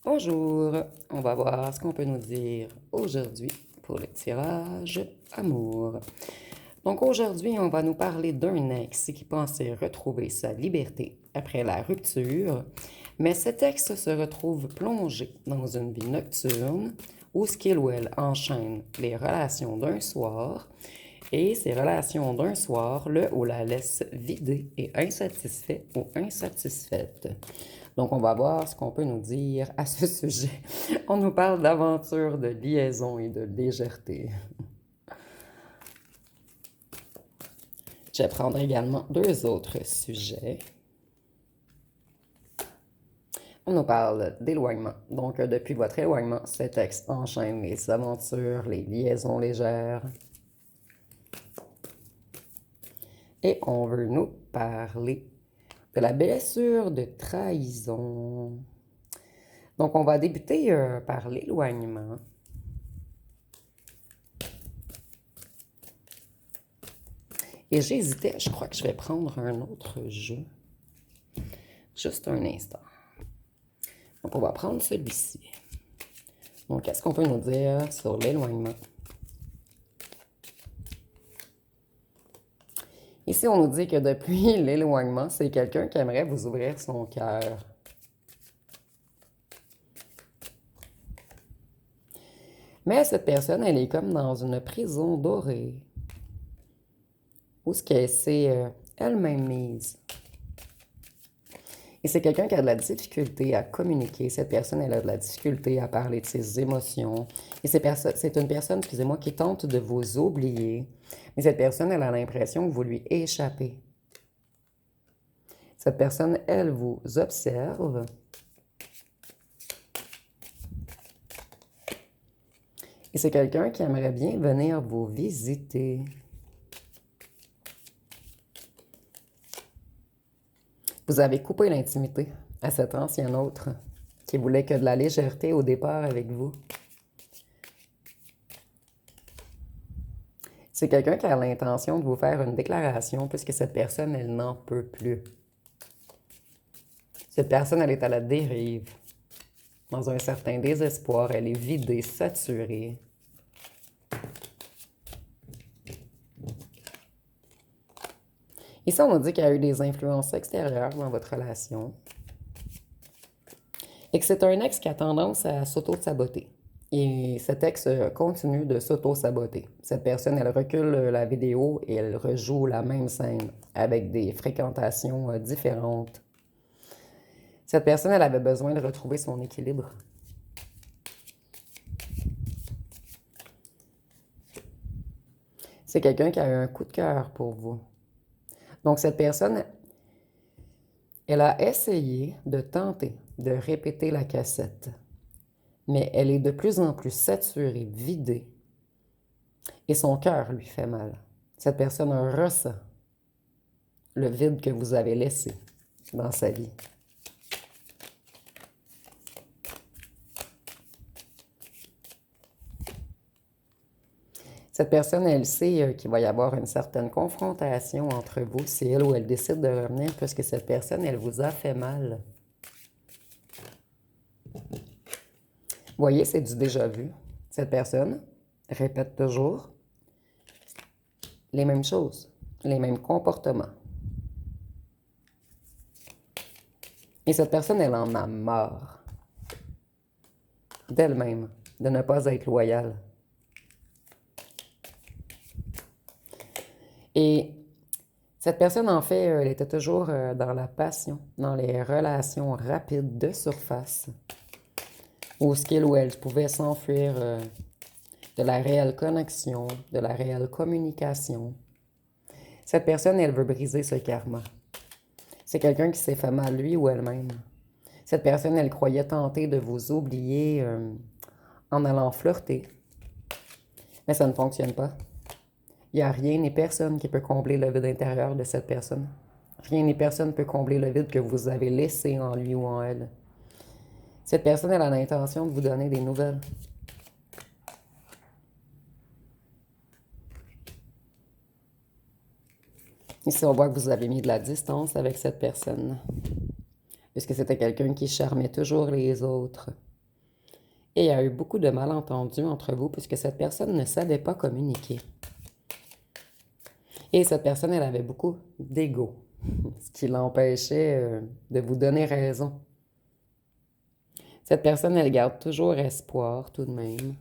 Bonjour, on va voir ce qu'on peut nous dire aujourd'hui pour le tirage amour. Donc aujourd'hui, on va nous parler d'un ex qui pensait retrouver sa liberté après la rupture, mais cet ex se retrouve plongé dans une vie nocturne où ce qu'il ou elle enchaîne les relations d'un soir et ces relations d'un soir le ou la laissent vidée et insatisfait ou insatisfaite. Donc, on va voir ce qu'on peut nous dire à ce sujet. On nous parle d'aventure, de liaison et de légèreté. Je vais prendre également deux autres sujets. On nous parle d'éloignement. Donc, depuis votre éloignement, cet texte enchaîne les aventures, les liaisons légères. Et on veut nous parler de la blessure de trahison. Donc, on va débuter par l'éloignement. Et j'hésitais, je crois que je vais prendre un autre jeu. Juste un instant. Donc, on va prendre celui-ci. Donc, qu'est-ce qu'on peut nous dire sur l'éloignement? Ici, on nous dit que depuis l'éloignement, c'est quelqu'un qui aimerait vous ouvrir son cœur. Mais cette personne, elle est comme dans une prison dorée. Où ce qu'elle s'est elle-même mise. Et c'est quelqu'un qui a de la difficulté à communiquer. Cette personne, elle a de la difficulté à parler de ses émotions. Et c'est une personne, excusez-moi, qui tente de vous oublier. Mais cette personne, elle a l'impression que vous lui échappez. Cette personne, elle vous observe. Et c'est quelqu'un qui aimerait bien venir vous visiter. Vous avez coupé l'intimité à cet ancien autre qui voulait que de la légèreté au départ avec vous. C'est quelqu'un qui a l'intention de vous faire une déclaration puisque cette personne, elle n'en peut plus. Cette personne, elle est à la dérive, dans un certain désespoir, elle est vidée, saturée. Ici, on nous dit qu'il y a eu des influences extérieures dans votre relation et que c'est un ex qui a tendance à s'auto-saboter. Et cet ex continue de s'auto-saboter. Cette personne, elle recule la vidéo et elle rejoue la même scène avec des fréquentations différentes. Cette personne, elle avait besoin de retrouver son équilibre. C'est quelqu'un qui a eu un coup de cœur pour vous. Donc, cette personne, elle a essayé de tenter de répéter la cassette, mais elle est de plus en plus saturée, vidée, et son cœur lui fait mal. Cette personne ressent le vide que vous avez laissé dans sa vie. Cette personne, elle sait qu'il va y avoir une certaine confrontation entre vous si elle ou elle décide de revenir puisque cette personne, elle vous a fait mal. Vous voyez, c'est du déjà vu. Cette personne répète toujours les mêmes choses, les mêmes comportements. Et cette personne, elle en a marre d'elle-même, de ne pas être loyale. Et cette personne, en fait, elle était toujours dans la passion, dans les relations rapides de surface, où ce qu'il ou elle pouvait s'enfuir de la réelle connexion, de la réelle communication. Cette personne, elle veut briser ce karma. C'est quelqu'un qui s'est fait mal lui ou elle-même. Cette personne, elle croyait tenter de vous oublier en allant flirter. Mais ça ne fonctionne pas. Il n'y a rien ni personne qui peut combler le vide intérieur de cette personne. Rien ni personne ne peut combler le vide que vous avez laissé en lui ou en elle. Cette personne, elle a l'intention de vous donner des nouvelles. Ici, on voit que vous avez mis de la distance avec cette personne. Puisque c'était quelqu'un qui charmait toujours les autres. Et il y a eu beaucoup de malentendus entre vous puisque cette personne ne savait pas communiquer. Et cette personne, elle avait beaucoup d'ego, ce qui l'empêchait de vous donner raison. Cette personne, elle garde toujours espoir tout de même.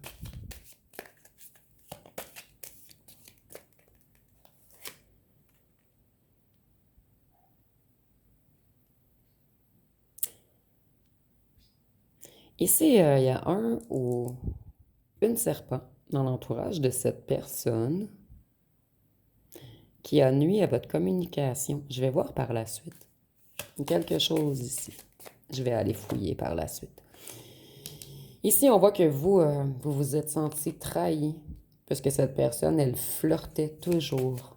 Ici, il y a un ou une serpent dans l'entourage de cette personne qui a nuit à votre communication. Je vais voir par la suite. Quelque chose ici. Je vais aller fouiller par la suite. Ici, on voit que vous vous êtes senti trahi parce que cette personne, elle flirtait toujours.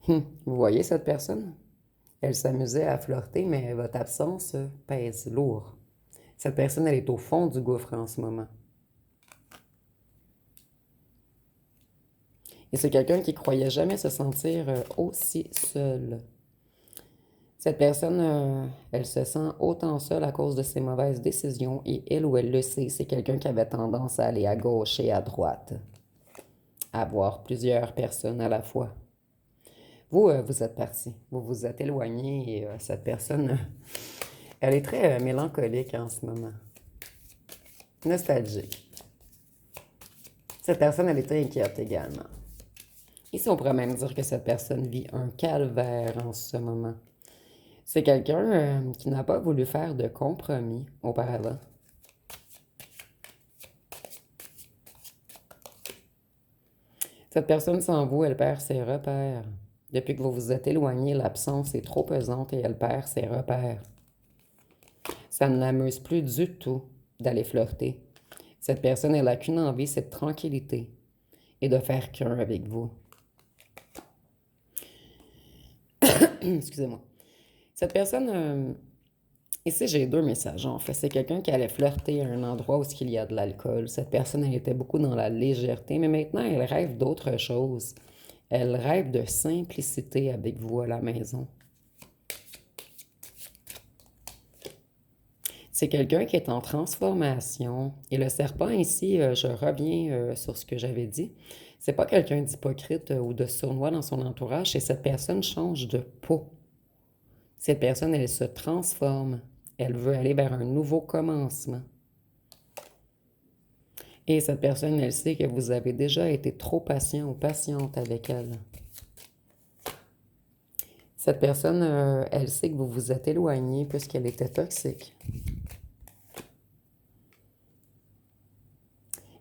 Vous voyez cette personne? Elle s'amusait à flirter, mais votre absence pèse lourd. Cette personne, elle est au fond du gouffre en ce moment. Et c'est quelqu'un qui croyait jamais se sentir aussi seul. Cette personne, elle se sent autant seule à cause de ses mauvaises décisions et elle ou elle le sait, c'est quelqu'un qui avait tendance à aller à gauche et à droite, à voir plusieurs personnes à la fois. Vous, vous êtes parti, vous vous êtes éloigné et cette personne, elle est très mélancolique en ce moment, nostalgique. Cette personne, elle est très inquiète également. Ici, on pourrait même dire que cette personne vit un calvaire en ce moment. C'est quelqu'un qui n'a pas voulu faire de compromis auparavant. Cette personne sans vous, elle perd ses repères. Depuis que vous vous êtes éloigné, l'absence est trop pesante et elle perd ses repères. Ça ne l'amuse plus du tout d'aller flirter. Cette personne, elle n'a qu'une envie, c'est de tranquillité et de faire qu'un avec vous. Excusez-moi. Cette personne, ici j'ai deux messages en fait. C'est quelqu'un qui allait flirter à un endroit où il y a de l'alcool. Cette personne, elle était beaucoup dans la légèreté, mais maintenant elle rêve d'autre chose. Elle rêve de simplicité avec vous à la maison. C'est quelqu'un qui est en transformation. Et le serpent ici, je reviens sur ce que j'avais dit. C'est pas quelqu'un d'hypocrite ou de sournois dans son entourage, c'est cette personne change de peau. Cette personne, elle se transforme. Elle veut aller vers un nouveau commencement. Et cette personne, elle sait que vous avez déjà été trop patient ou patiente avec elle. Cette personne, elle sait que vous vous êtes éloigné puisqu'elle était toxique.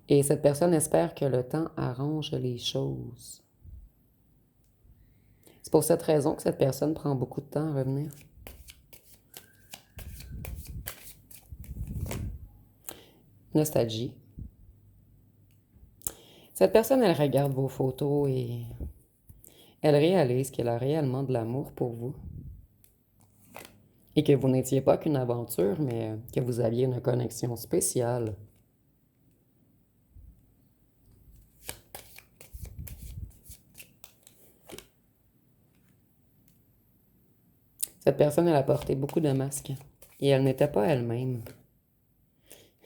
Et cette personne espère que le temps arrange les choses. C'est pour cette raison que cette personne prend beaucoup de temps à revenir. Nostalgie. Cette personne, elle regarde vos photos et elle réalise qu'elle a réellement de l'amour pour vous. Et que vous n'étiez pas qu'une aventure, mais que vous aviez une connexion spéciale. Cette personne, elle a porté beaucoup de masques et elle n'était pas elle-même.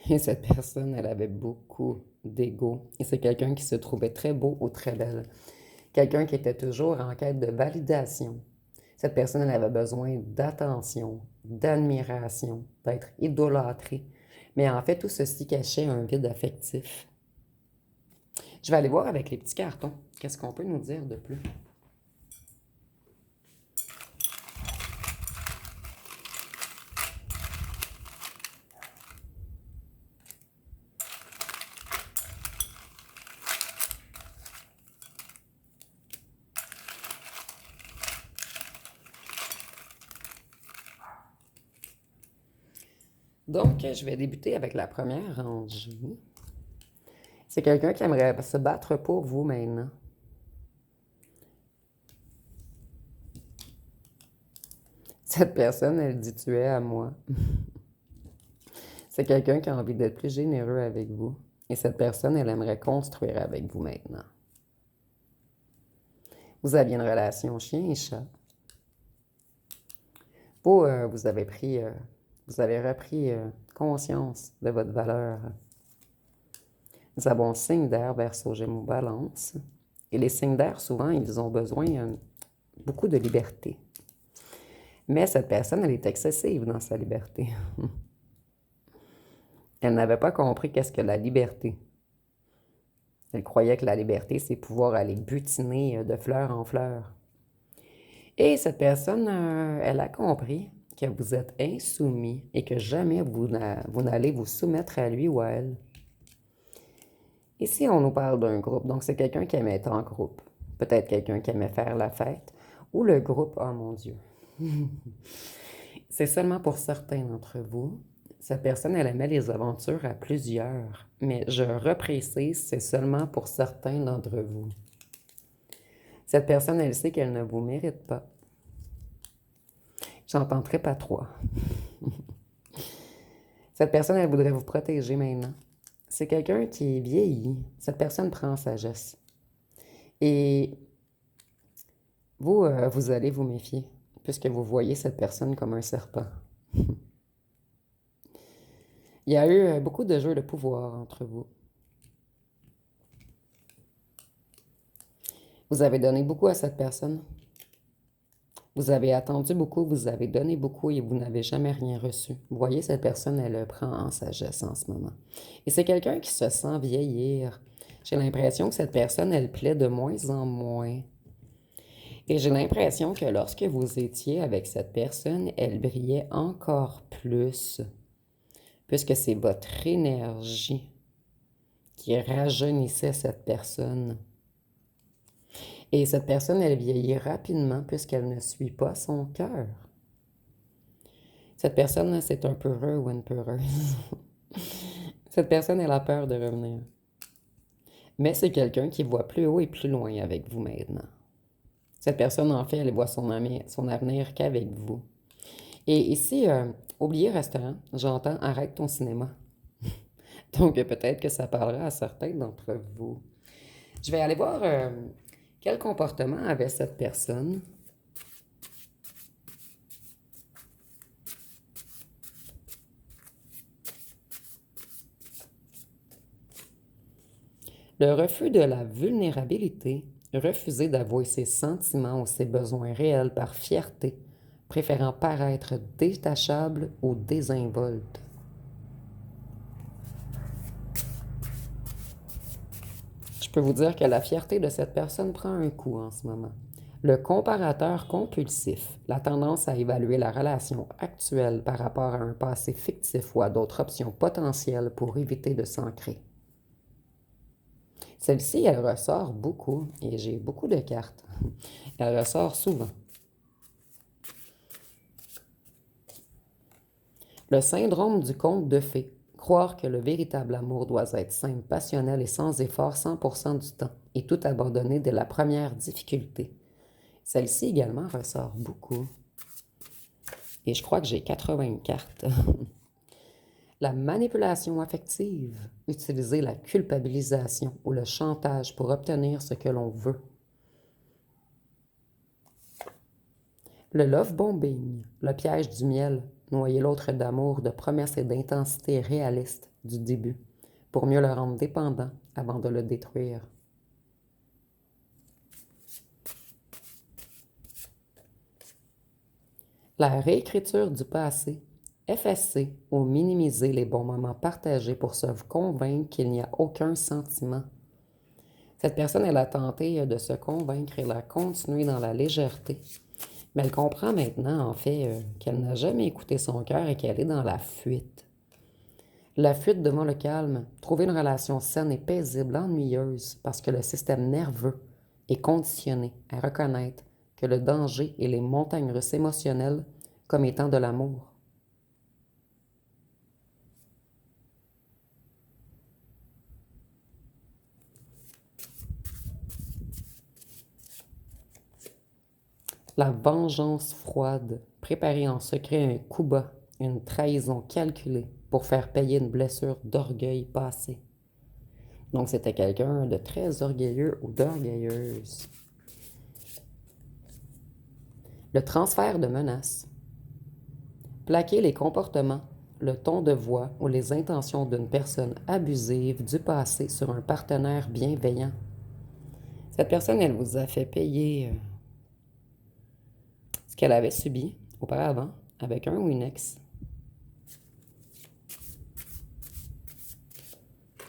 Et cette personne, elle avait beaucoup d'ego. Et c'est quelqu'un qui se trouvait très beau ou très belle. Quelqu'un qui était toujours en quête de validation. Cette personne, elle avait besoin d'attention, d'admiration, d'être idolâtrée. Mais en fait, tout ceci cachait un vide affectif. Je vais aller voir avec les petits cartons. Qu'est-ce qu'on peut nous dire de plus? Donc, je vais débuter avec la première rangée. C'est quelqu'un qui aimerait se battre pour vous maintenant. Cette personne, elle dit tu es à moi. C'est quelqu'un qui a envie d'être plus généreux avec vous. Et cette personne, elle aimerait construire avec vous maintenant. Vous aviez une relation chien et chat. Vous, vous avez pris Vous avez repris conscience de votre valeur. Nous avons signe d'air, Verseau, Gémeaux, Balance. Et les signes d'air, souvent, ils ont besoin beaucoup de liberté. Mais cette personne, elle est excessive dans sa liberté. Elle n'avait pas compris qu'est-ce que la liberté. Elle croyait que la liberté, c'est pouvoir aller butiner de fleur en fleur. Et cette personne, elle a compris que vous êtes insoumis et que jamais vous n'allez vous soumettre à lui ou à elle. Ici, on nous parle d'un groupe, donc c'est quelqu'un qui aimait être en groupe. Peut-être quelqu'un qui aimait faire la fête. Ou le groupe, oh mon Dieu. C'est seulement pour certains d'entre vous. Cette personne, elle aimait les aventures à plusieurs. Mais je reprécise, c'est seulement pour certains d'entre vous. Cette personne, elle sait qu'elle ne vous mérite pas. J'en tenterai pas trois. Cette personne, elle voudrait vous protéger maintenant. C'est quelqu'un qui est vieilli. Cette personne prend en sagesse. Et vous, vous allez vous méfier, puisque vous voyez cette personne comme un serpent. Il y a eu beaucoup de jeux de pouvoir entre vous. Vous avez donné beaucoup à cette personne. Vous avez attendu beaucoup, vous avez donné beaucoup et vous n'avez jamais rien reçu. Vous voyez, cette personne, elle le prend en sagesse en ce moment. Et c'est quelqu'un qui se sent vieillir. J'ai l'impression que cette personne, elle plaît de moins en moins. Et j'ai l'impression que lorsque vous étiez avec cette personne, elle brillait encore plus, puisque c'est votre énergie qui rajeunissait cette personne. Et cette personne, elle vieillit rapidement puisqu'elle ne suit pas son cœur. Cette personne, c'est un peureux ou une peureuse. Cette personne, elle a peur de revenir. Mais c'est quelqu'un qui voit plus haut et plus loin avec vous maintenant. Cette personne, en fait, elle voit son avenir qu'avec vous. Et ici, oubliez restaurant, j'entends arrête ton cinéma. Donc peut-être que ça parlera à certains d'entre vous. Je vais aller voir quel comportement avait cette personne. Le refus de la vulnérabilité, refuser d'avouer ses sentiments ou ses besoins réels par fierté, préférant paraître détachable ou désinvolte. Je peux vous dire que la fierté de cette personne prend un coup en ce moment. Le comparateur compulsif, la tendance à évaluer la relation actuelle par rapport à un passé fictif ou à d'autres options potentielles pour éviter de s'ancrer. Celle-ci, elle ressort beaucoup et j'ai beaucoup de cartes. Elle ressort souvent. Le syndrome du conte de fées. Croire que le véritable amour doit être simple, passionnel et sans effort 100% du temps et tout abandonner dès la première difficulté. Celle-ci également ressort beaucoup. Et je crois que j'ai 80 cartes. La manipulation affective, utiliser la culpabilisation ou le chantage pour obtenir ce que l'on veut. Le love bombing, le piège du miel, noyer l'autre d'amour, de promesses et d'intensité réalistes du début, pour mieux le rendre dépendant avant de le détruire. La réécriture du passé, effacer ou minimiser les bons moments partagés pour se convaincre qu'il n'y a aucun sentiment. Cette personne, elle a tenté de se convaincre, elle a continué dans la légèreté. Mais elle comprend maintenant, en fait, qu'elle n'a jamais écouté son cœur et qu'elle est dans la fuite. La fuite devant le calme, trouver une relation saine et paisible, ennuyeuse, parce que le système nerveux est conditionné à reconnaître que le danger et les montagnes russes émotionnelles comme étant de l'amour. La vengeance froide, préparer en secret un coup bas, une trahison calculée pour faire payer une blessure d'orgueil passée. Donc c'était quelqu'un de très orgueilleux ou d'orgueilleuse. Le transfert de menaces. Plaquer les comportements, le ton de voix ou les intentions d'une personne abusive du passé sur un partenaire bienveillant. Cette personne, elle vous a fait payer ce qu'elle avait subi auparavant avec un ou une ex.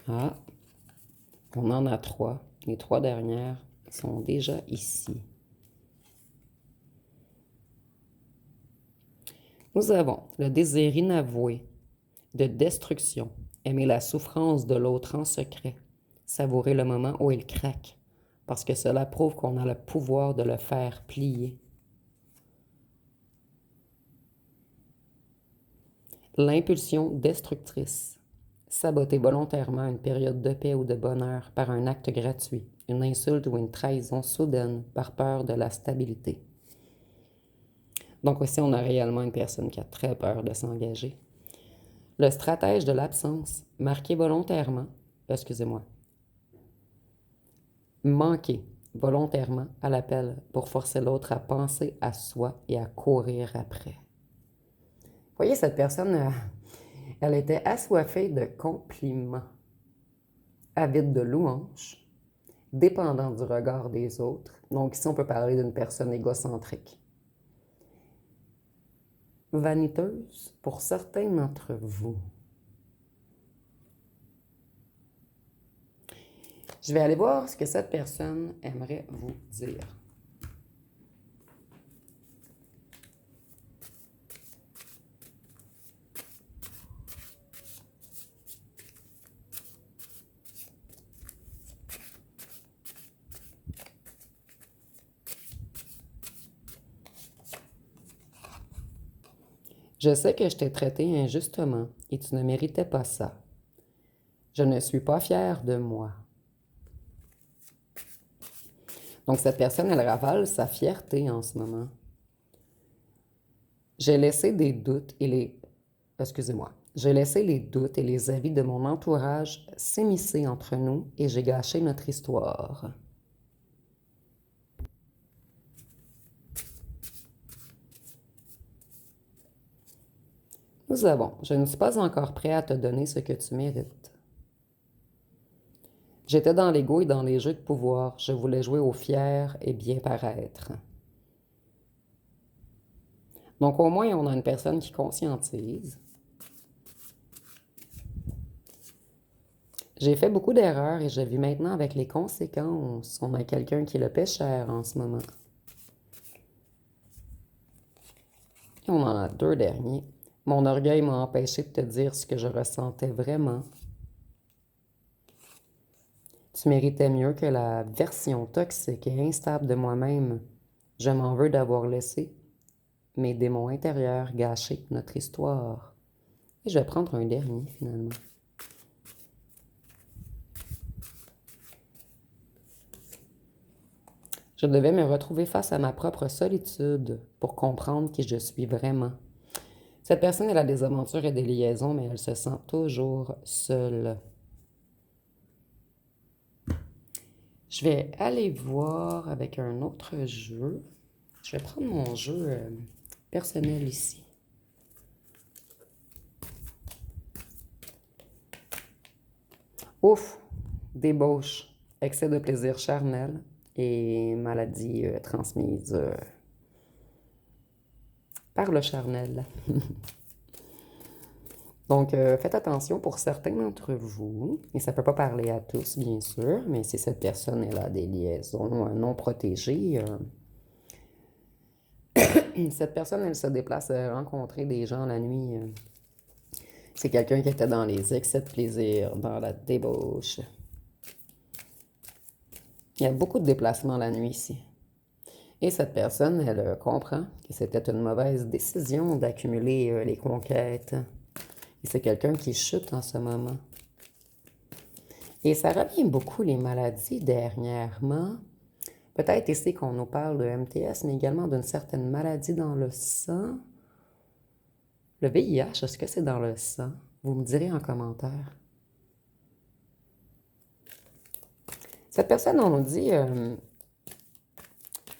Ah, on en a 3. Les 3 dernières sont déjà ici. Nous avons le désir inavoué de destruction, aimer la souffrance de l'autre en secret, savourer le moment où il craque, parce que cela prouve qu'on a le pouvoir de le faire plier. L'impulsion destructrice, saboter volontairement une période de paix ou de bonheur par un acte gratuit, une insulte ou une trahison soudaine par peur de la stabilité. Donc aussi, on a réellement une personne qui a très peur de s'engager. Le stratège de l'absence, marqué volontairement, manquer volontairement à l'appel pour forcer l'autre à penser à soi et à courir après. Vous voyez, cette personne, elle était assoiffée de compliments, avide de louanges, dépendant du regard des autres. Donc ici, on peut parler d'une personne égocentrique. Vaniteuse pour certains d'entre vous. Je vais aller voir ce que cette personne aimerait vous dire. Je sais que je t'ai traité injustement et tu ne méritais pas ça. Je ne suis pas fière de moi. Donc cette personne, elle ravale sa fierté en ce moment. J'ai laissé des doutes et les... Excusez-moi. J'ai laissé les doutes et les avis de mon entourage s'immiscer entre nous et j'ai gâché notre histoire. Nous avons, je ne suis pas encore prêt à te donner ce que tu mérites. J'étais dans l'ego et dans les jeux de pouvoir. Je voulais jouer au fier et bien paraître. Donc au moins, on a une personne qui conscientise. J'ai fait beaucoup d'erreurs et je vis maintenant avec les conséquences. On a quelqu'un qui le paie cher en ce moment. Et on en a 2 derniers. Mon orgueil m'a empêché de te dire ce que je ressentais vraiment. Tu méritais mieux que la version toxique et instable de moi-même. Je m'en veux d'avoir laissé mes démons intérieurs gâcher notre histoire. Et je vais prendre un dernier finalement. Je devais me retrouver face à ma propre solitude pour comprendre qui je suis vraiment. Cette personne, elle a des aventures et des liaisons, mais elle se sent toujours seule. Je vais aller voir avec un autre jeu. Je vais prendre mon jeu personnel ici. Ouf! Débauche, excès de plaisir charnel et maladie transmise par le charnel. Donc, faites attention pour certains d'entre vous, et ça ne peut pas parler à tous, bien sûr, mais si cette personne elle a des liaisons non protégées, cette personne, elle se déplace rencontrer des gens la nuit. C'est quelqu'un qui était dans les excès de plaisir, dans la débauche. Il y a beaucoup de déplacements la nuit ici. Et cette personne, elle comprend que c'était une mauvaise décision d'accumuler les conquêtes. Et c'est quelqu'un qui chute en ce moment. Et ça revient beaucoup les maladies dernièrement. Peut-être ici qu'on nous parle de MTS, mais également d'une certaine maladie dans le sang. Le VIH, est-ce que c'est dans le sang? Vous me direz en commentaire. Cette personne, on nous dit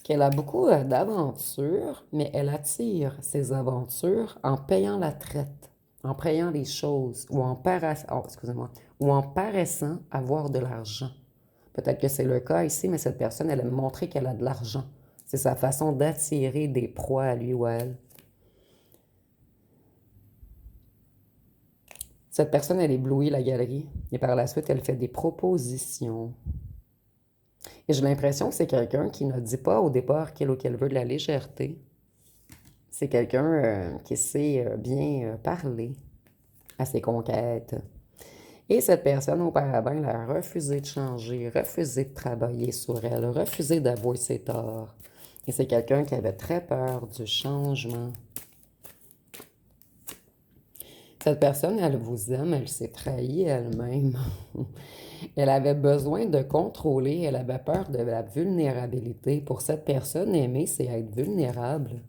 qu'elle a beaucoup d'aventures, mais elle attire ses aventures en payant la traite, en payant les choses excusez-moi, ou en paraissant avoir de l'argent. Peut-être que c'est le cas ici, mais cette personne, elle aime montrer qu'elle a de l'argent. C'est sa façon d'attirer des proies à lui ou à elle. Cette personne, elle éblouit la galerie et par la suite, elle fait des propositions. Et j'ai l'impression que c'est quelqu'un qui ne dit pas au départ qu'il ou qu'elle veut de la légèreté. C'est quelqu'un qui sait bien parler à ses conquêtes. Et cette personne, auparavant, elle a refusé de changer, refusé de travailler sur elle, refusé d'avouer ses torts. Et c'est quelqu'un qui avait très peur du changement. Cette personne, elle vous aime, elle s'est trahie elle-même. Elle avait besoin de contrôler, elle avait peur de la vulnérabilité. Pour cette personne, aimer, c'est être vulnérable.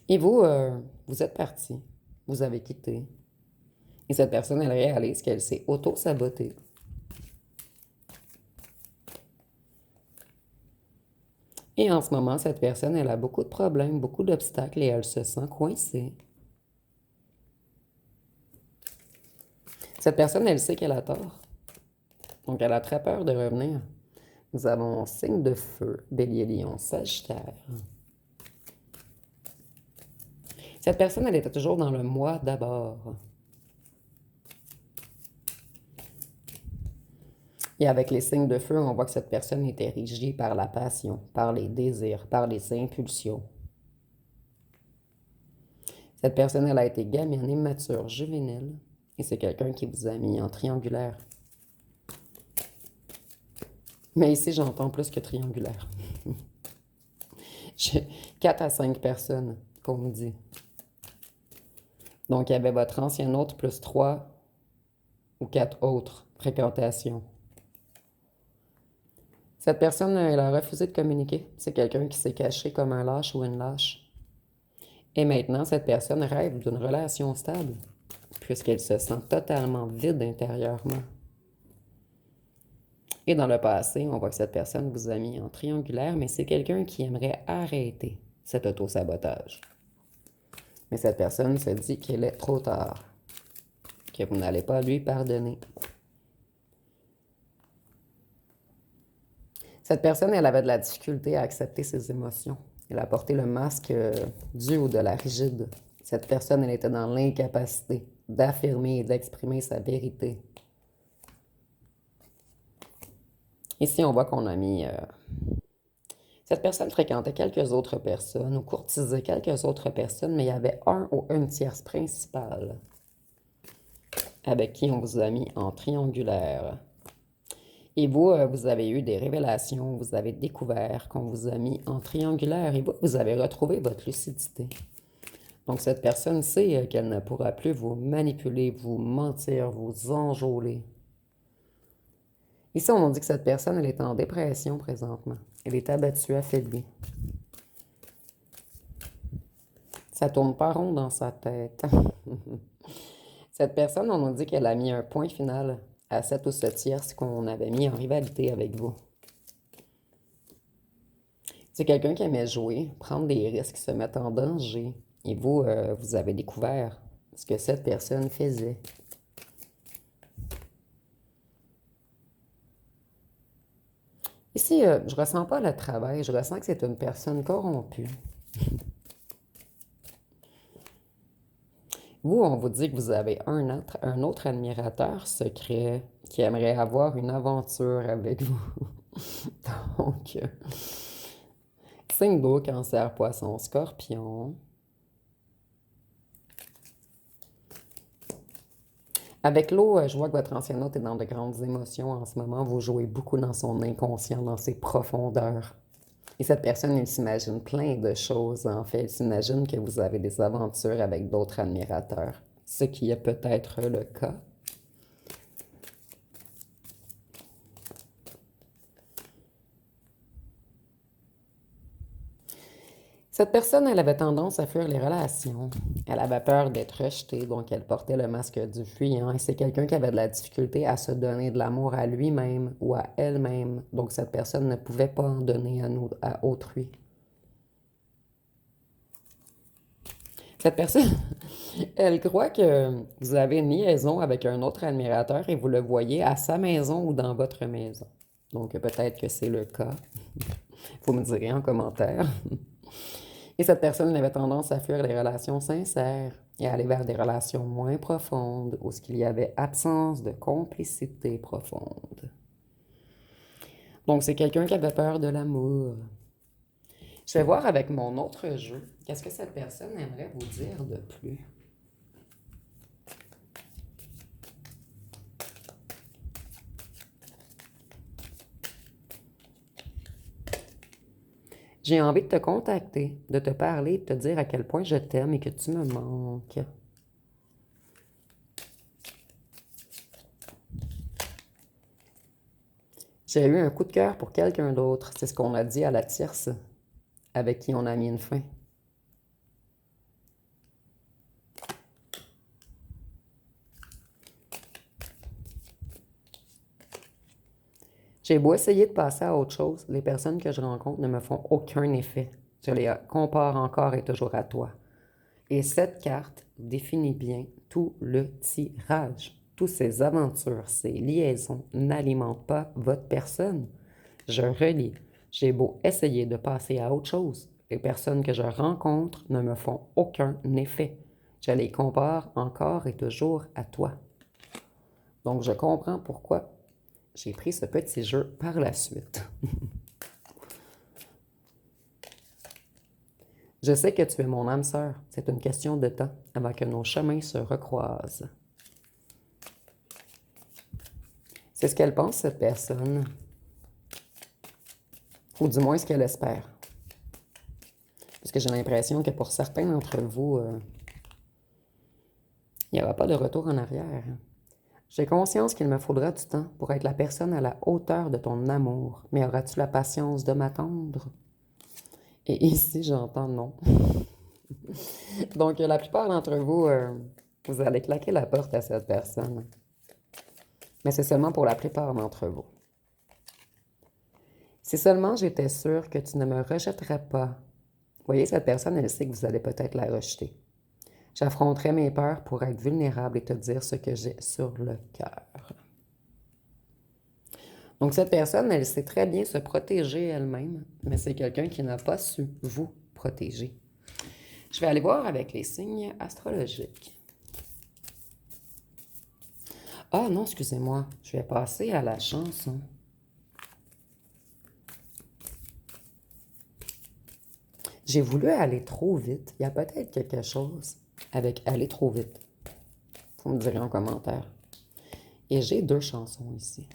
Et vous, vous êtes parti. Vous avez quitté. Et cette personne, elle réalise qu'elle s'est auto-sabotée. Et en ce moment, cette personne, elle a beaucoup de problèmes, beaucoup d'obstacles et elle se sent coincée. Cette personne, elle sait qu'elle a tort. Donc, elle a très peur de revenir. Nous avons signe de feu, Bélier, Lion, Sagittaire. Cette personne, elle était toujours dans le moi d'abord. Et avec les signes de feu, on voit que cette personne était régie par la passion, par les désirs, par les impulsions. Cette personne, elle a été gamine, immature, juvénile. Et c'est quelqu'un qui vous a mis en triangulaire. Mais ici, j'entends plus que triangulaire. J'ai 4 à 5 personnes qu'on me dit. Donc, il y avait votre ancien hôte plus 3 ou 4 autres fréquentations. Cette personne, elle a refusé de communiquer. C'est quelqu'un qui s'est caché comme un lâche ou une lâche. Et maintenant, cette personne rêve d'une relation stable, puisqu'elle se sent totalement vide intérieurement. Et dans le passé, on voit que cette personne vous a mis en triangulaire, mais c'est quelqu'un qui aimerait arrêter cet auto-sabotage. Mais cette personne se dit qu'il est trop tard, que vous n'allez pas lui pardonner. Cette personne, elle avait de la difficulté à accepter ses émotions. Elle a porté le masque du ou de la rigide. Cette personne, elle était dans l'incapacité d'affirmer et d'exprimer sa vérité. Ici, on voit qu'on a mis... Cette personne fréquentait quelques autres personnes ou courtisait quelques autres personnes, mais il y avait un ou une tierce principale avec qui on vous a mis en triangulaire. Et vous, vous avez eu des révélations, vous avez découvert qu'on vous a mis en triangulaire et vous avez retrouvé votre lucidité. Donc, cette personne sait qu'elle ne pourra plus vous manipuler, vous mentir, vous enjôler. Ici, on nous dit que cette personne, elle est en dépression présentement. Elle est abattue, affaiblie. Ça tourne pas rond dans sa tête. Cette personne, on nous dit qu'elle a mis un point final à cette ou ce tierce qu'on avait mis en rivalité avec vous. C'est quelqu'un qui aimait jouer, prendre des risques, se mettre en danger. Et vous, vous avez découvert ce que cette personne faisait. Ici, je ne ressens pas le travail, je ressens que c'est une personne corrompue. Vous, on vous dit que vous avez un autre admirateur secret qui aimerait avoir une aventure avec vous. Donc, signe d'eau, cancer, poisson, scorpion. Avec l'eau, je vois que votre ancien hôte est dans de grandes émotions en ce moment. Vous jouez beaucoup dans son inconscient, dans ses profondeurs. Et cette personne, elle s'imagine plein de choses, en fait. Elle s'imagine que vous avez des aventures avec d'autres admirateurs. Ce qui est peut-être le cas. Cette personne, elle avait tendance à fuir les relations. Elle avait peur d'être rejetée, donc elle portait le masque du fuyant. Et c'est quelqu'un qui avait de la difficulté à se donner de l'amour à lui-même ou à elle-même. Donc cette personne ne pouvait pas en donner à autrui. Cette personne, elle croit que vous avez une liaison avec un autre admirateur et vous le voyez à sa maison ou dans votre maison. Donc peut-être que c'est le cas. Vous me direz en commentaire. Et cette personne avait tendance à fuir les relations sincères et à aller vers des relations moins profondes où il y avait absence de complicité profonde. Donc c'est quelqu'un qui avait peur de l'amour. Je vais voir avec mon autre jeu, qu'est-ce que cette personne aimerait vous dire de plus. J'ai envie de te contacter, de te parler, de te dire à quel point je t'aime et que tu me manques. J'ai eu un coup de cœur pour quelqu'un d'autre. C'est ce qu'on a dit à la tierce, avec qui on a mis une fin. J'ai beau essayer de passer à autre chose, les personnes que je rencontre ne me font aucun effet. Je les compare encore et toujours à toi. Et cette carte définit bien tout le tirage. Toutes ces aventures, ces liaisons n'alimentent pas votre personne. Je relis. J'ai beau essayer de passer à autre chose, les personnes que je rencontre ne me font aucun effet. Je les compare encore et toujours à toi. Donc je comprends pourquoi j'ai pris ce petit jeu par la suite. Je sais que tu es mon âme sœur. C'est une question de temps avant que nos chemins se recroisent. C'est ce qu'elle pense, cette personne. Ou du moins ce qu'elle espère. Parce que j'ai l'impression que pour certains d'entre vous, il n'y aura pas de retour en arrière. J'ai conscience qu'il me faudra du temps pour être la personne à la hauteur de ton amour. Mais auras-tu la patience de m'attendre? Et ici, j'entends non. Donc, la plupart d'entre vous, vous allez claquer la porte à cette personne. Mais c'est seulement pour la plupart d'entre vous. Si seulement j'étais sûre que tu ne me rejetterais pas. Vous voyez, cette personne, elle sait que vous allez peut-être la rejeter. J'affronterais mes peurs pour être vulnérable et te dire ce que j'ai sur le cœur. Donc, cette personne, elle sait très bien se protéger elle-même, mais c'est quelqu'un qui n'a pas su vous protéger. Je vais aller voir avec les signes astrologiques. Ah non, excusez-moi, je vais passer à la chanson. J'ai voulu aller trop vite. Il y a peut-être quelque chose avec aller trop vite. Vous me direz en commentaire. Et j'ai 2 chansons ici.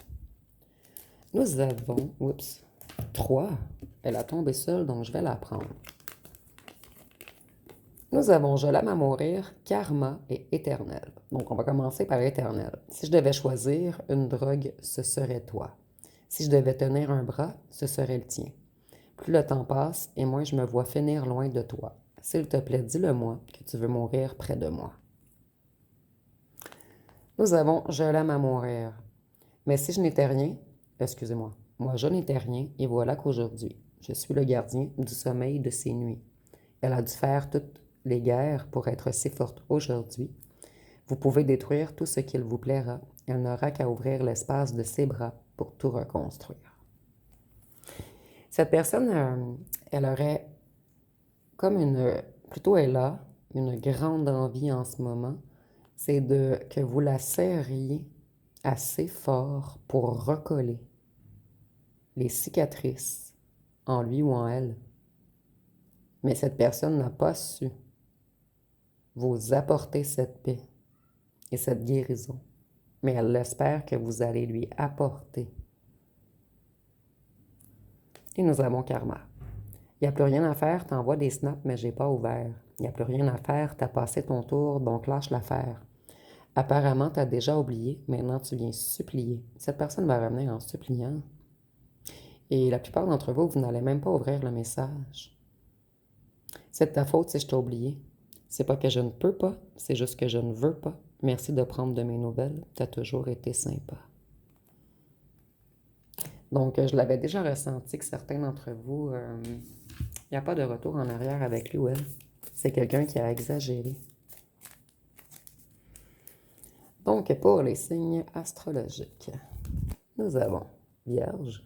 Nous avons, oups, 3. Elle a tombé seule, donc je vais la prendre. Nous avons Je l'aime à mourir, Karma et Éternel. Donc on va commencer par Éternel. Si je devais choisir une drogue, ce serait toi. Si je devais tenir un bras, ce serait le tien. Plus le temps passe et moins je me vois finir loin de toi. S'il te plaît, dis-le-moi que tu veux mourir près de moi. Nous avons Je l'aime à mourir. Mais si je n'étais rien, excusez-moi, moi je n'étais rien et voilà qu'aujourd'hui, je suis le gardien du sommeil de ses nuits. Elle a dû faire toutes les guerres pour être si forte aujourd'hui. Vous pouvez détruire tout ce qu'il vous plaira. Elle n'aura qu'à ouvrir l'espace de ses bras pour tout reconstruire. Cette personne, elle aurait comme plutôt elle a une grande envie en ce moment, c'est que vous la serriez assez fort pour recoller les cicatrices en lui ou en elle. Mais cette personne n'a pas su vous apporter cette paix et cette guérison. Mais elle espère que vous allez lui apporter. Et nous avons Karma. Il n'y a plus rien à faire, t'envoies des snaps, mais j'ai pas ouvert. Il n'y a plus rien à faire, t'as passé ton tour, donc lâche l'affaire. Apparemment, t'as déjà oublié, maintenant tu viens supplier. Cette personne va revenir en suppliant. Et la plupart d'entre vous, vous n'allez même pas ouvrir le message. C'est de ta faute si je t'ai oublié. C'est pas que je ne peux pas, c'est juste que je ne veux pas. Merci de prendre de mes nouvelles. T'as toujours été sympa. Donc, je l'avais déjà ressenti que certains d'entre vous, il n'y a pas de retour en arrière avec lui ou elle. C'est quelqu'un qui a exagéré. Donc, pour les signes astrologiques, nous avons Vierge,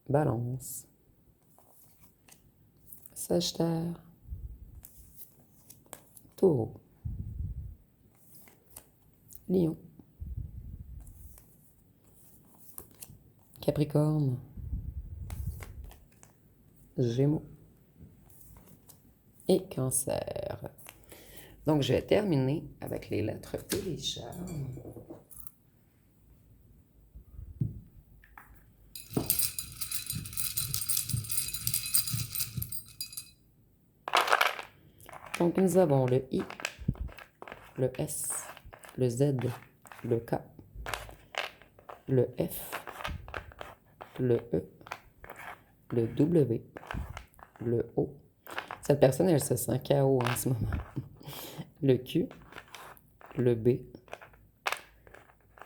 Balance, Sagittaire, Taureau, Lion, Capricorne, Gémeaux et Cancer. Donc, je vais terminer avec les lettres et les charmes. Donc, nous avons le I, le S, le Z, le K, le F, le E, le W, le O. Cette personne, elle se sent KO en ce moment. Le Q, le B,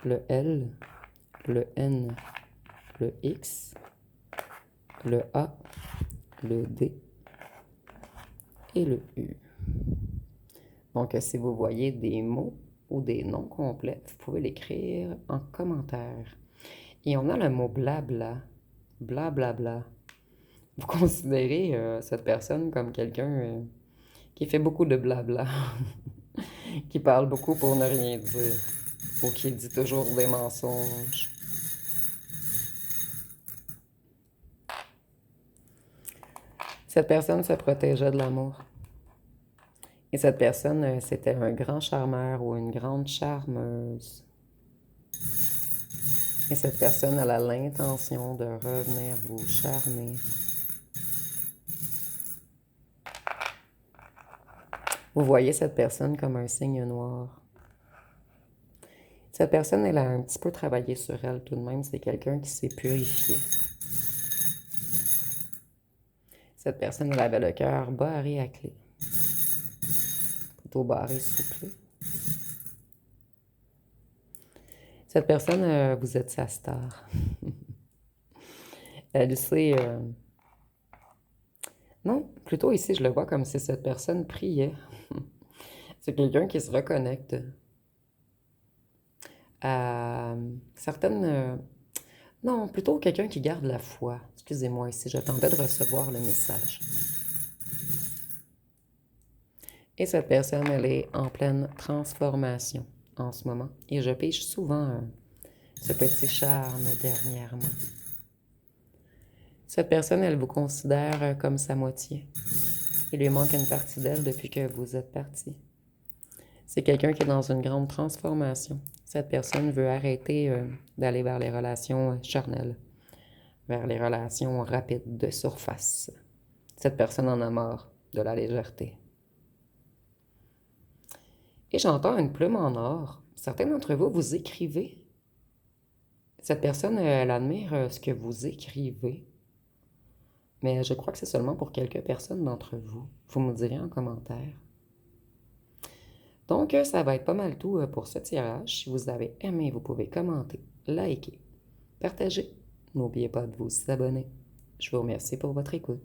le L, le N, le X, le A, le D et le U. Donc, si vous voyez des mots ou des noms complets, vous pouvez l'écrire en commentaire. Et on a le mot blabla, blablabla. Vous considérez cette personne comme quelqu'un qui fait beaucoup de blabla, qui parle beaucoup pour ne rien dire, ou qui dit toujours des mensonges. Cette personne se protégeait de l'amour. Et cette personne, c'était un grand charmeur ou une grande charmeuse. Et cette personne, elle a l'intention de revenir vous charmer. Vous voyez cette personne comme un signe noir. Cette personne, elle a un petit peu travaillé sur elle tout de même. C'est quelqu'un qui s'est purifié. Cette personne, elle avait le cœur barré à clé. Plutôt barré souple. Cette personne, vous êtes sa star. Elle sait... Non, plutôt ici, je le vois comme si cette personne priait. C'est quelqu'un qui se reconnecte à certaines... Non, plutôt quelqu'un qui garde la foi. Excusez-moi, ici, j'attendais de recevoir le message. Et cette personne, elle est en pleine transformation en ce moment. Et je pige souvent ce petit charme dernièrement. Cette personne, elle vous considère comme sa moitié. Il lui manque une partie d'elle depuis que vous êtes parti. C'est quelqu'un qui est dans une grande transformation. Cette personne veut arrêter d'aller vers les relations charnelles, vers les relations rapides de surface. Cette personne en a marre de la légèreté. Et j'entends une plume en or. Certains d'entre vous, vous écrivez. Cette personne, elle admire ce que vous écrivez. Mais je crois que c'est seulement pour quelques personnes d'entre vous. Vous me direz en commentaire. Donc, ça va être pas mal tout pour ce tirage. Si vous avez aimé, vous pouvez commenter, liker, partager. N'oubliez pas de vous abonner. Je vous remercie pour votre écoute.